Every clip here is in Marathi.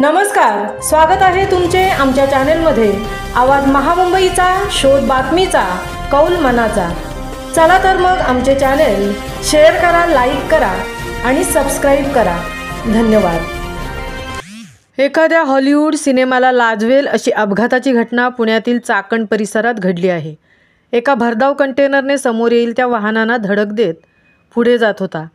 नमस्कार, स्वागत आहे तुमचे आमच्या चॅनेलमध्ये। आवाज महामुंबईचा, शोध बातमीचा, कौल मनाचा। चला तर मग आमचे चॅनेल शेअर करा, लाईक करा आणि सबस्क्राइब करा। धन्यवाद। एखाद्या हॉलिवूड सिनेमाला लाजवेल अशी अपघाताची घटना पुण्यातील चाकण परिसरात घडली आहे। एका भरधाव कंटेनरने समोर येईल त्या वाहनांना धडक देत पुढे जात होता।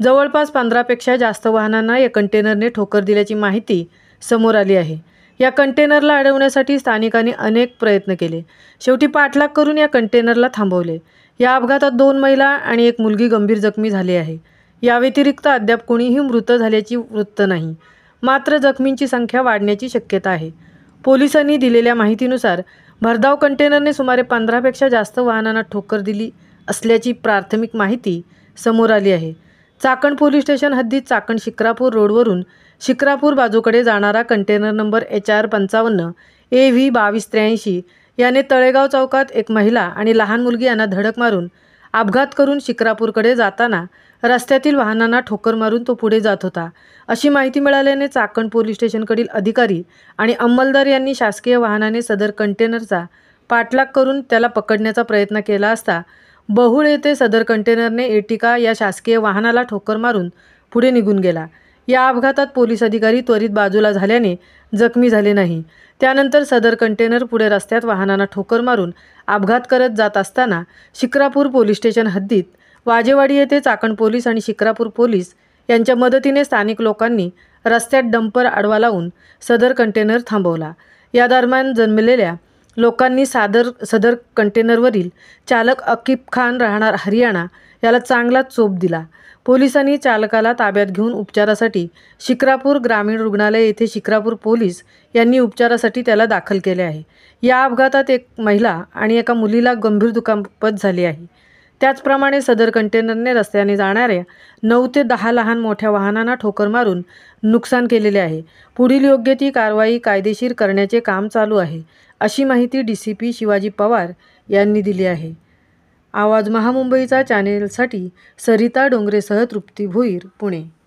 जवळपास 15 पेक्षा जास्त वाहनांना या कंटेनरने ठोकर दिल्याची माहिती समोर आली आहे। या कंटेनरला अडवण्यासाठी स्थानिकांनी अनेक प्रयत्न केले। शेवटी पाठलाग करून या कंटेनरला थांबवले। या अपघातात 2 महिला आणि 1 मुलगी गंभीर जखमी झाली आहे। या व्यतिरिक्त अद्याप कोणीही मृत झाल्याची वृत्त नाही। मात्र जखमींची संख्या वाढण्याची शक्यता आहे। पोलिसांनी दिलेल्या माहितीनुसार भरधाव कंटेनरने सुमारे 15 पेक्षा जास्त वाहनांना ठोकर दिली असल्याची प्राथमिक माहिती समोर आली आहे। चाकण पोलीस स्टेशन हद्दीत चाकण शिक्रापूर रोडवरून शिक्रापूर बाजूकडे जाणारा कंटेनर नंबर HR 55 AV 2283 याने तळेगाव चौकात एक महिला आणि लहान मुलगी यांना धडक मारून अपघात करून शिक्रापूरकडे जाताना रस्त्यातील वाहनांना ठोकर मारून तो पुढे जात होता, अशी माहिती मिळाल्याने चाकण पोलीस स्टेशनकडील अधिकारी आणि अंमलदार यांनी शासकीय वाहनाने सदर कंटेनरचा पाठलाग करून त्याला पकडण्याचा प्रयत्न केला असता बहुळ येथे सदर कंटेनरने एर्टिगा या शासकीय वाहनाला ठोकर मारून पुढे निघून गेला। या अपघातात पोलीस अधिकारी त्वरित बाजूला झाल्याने जखमी झाले नाही। त्यानंतर सदर कंटेनर पुढे रस्त्यात वाहनांना ठोकर मारून अपघात करत जात असताना शिक्रापूर पोलीस स्टेशन हद्दीत वाजेवाडी येथे चाकण पोलीस आणि शिक्रापूर पोलीस यांच्या मदतीने स्थानिक लोकांनी रस्त्यात डंपर आडवा लावून सदर कंटेनर थांबवला। या दरम्यान जमलेल्या लोकांनी सदर कंटेनरवरील चालक अकीब खान राहणार हरियाणा याला चांगला चोप दिला। पोलिसांनी चालकाला ताब्यात घेऊन उपचारासाठी शिक्रापूर ग्रामीण रुग्णालय येथे शिक्रापूर पोलीस यांनी उपचारासाठी त्याला दाखल केले आहे। या अपघातात एक महिला आणि एका मुलीला गंभीर दुखापत झाली आहे। त्याचप्रमाणे सदर कंटेनरने रस्त्याने जाणाऱ्या 9 ते 10 लहान मोठ्या वाहनांना ठोकर मारून नुकसान केलेले आहे। पुढील योग्य ती कारवाई कायदेशीर करण्याचे काम चालू आहे, अशी माहिती DCP शिवाजी पवार यांनी दिली आहे। आवाज महामुंबईचा चॅनेलसाठी सरिता डोंगरेसह तृप्ती भोईर, पुणे।